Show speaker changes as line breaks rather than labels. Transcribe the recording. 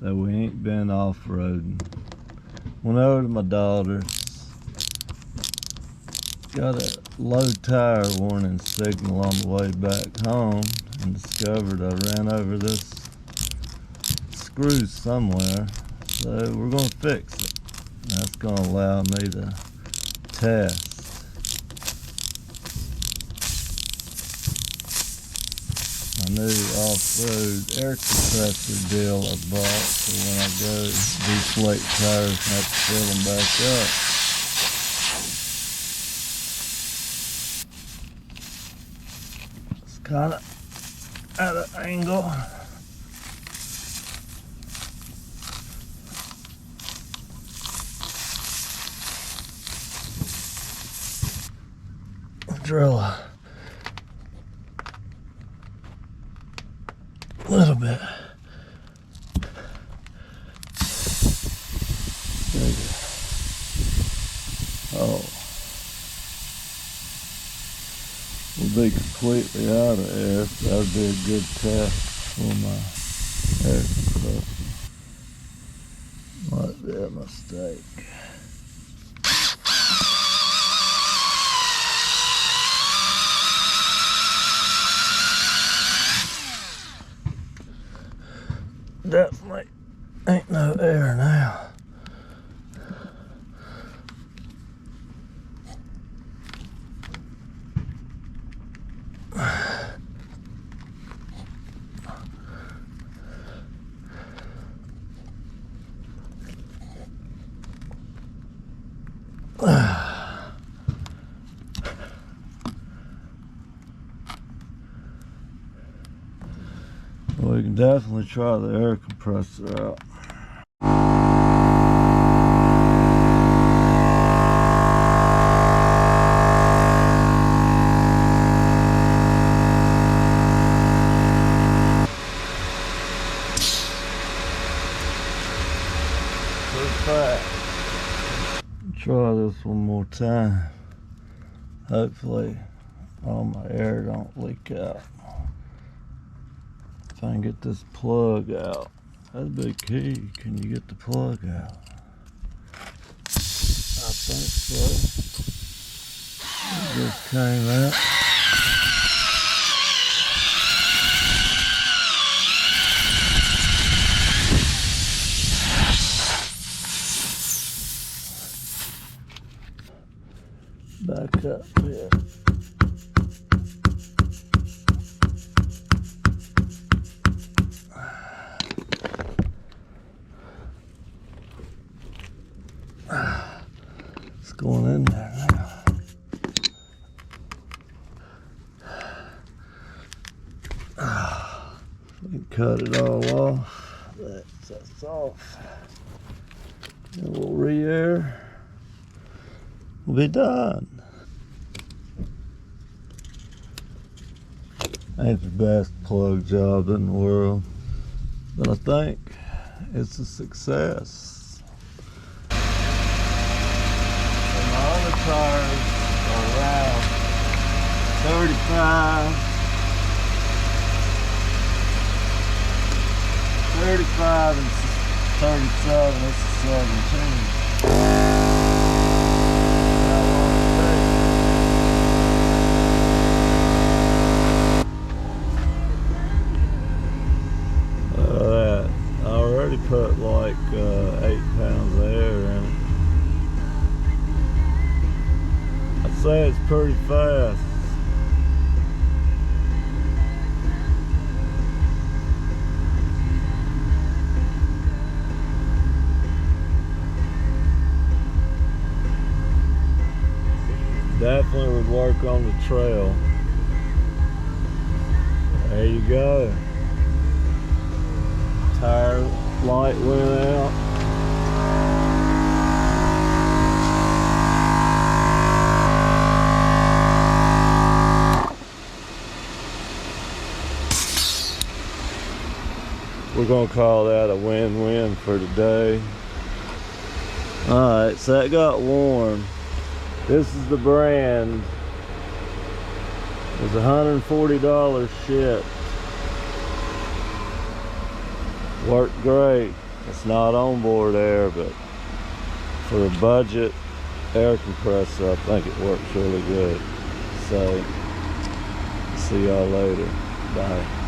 So we ain't been off-roading. Went over to my daughter's. Got a low tire warning signal on the way back home and discovered I ran over this screw somewhere. So we're gonna fix it. That's gonna allow me to test. My new off-road air compressor deal I bought, so when I go deflate tires, I have to fill them back up. It's kind of at an angle. Drill a little bit bigger. Oh, we'll be completely out of air, so that'll be a good test for my air compressor. Might be a mistake. Definitely ain't no air now. Well, we can definitely try the air compressor out. Try this one more time. Hopefully all my air don't leak out. If I can get this plug out, that'd be key. Can you get the plug out? I think so. It just came out. Back up here. It's going in there now. We can cut it all off. That's off. And we'll re-air. We'll be done. Ain't the best plug job in the world, but I think it's a success. And my other tires are around 35 and 37, it's a 17. Put like 8 pounds of air in it. I'd say it's pretty fast. Definitely would work on the trail. There you go. Tire light went out. We're gonna call that a win-win for today. Alright, so that got warm. This is the brand. It's $140 shipped. Worked great. It's not onboard air, but for a budget air compressor, I think it works really good. So, see y'all later. Bye.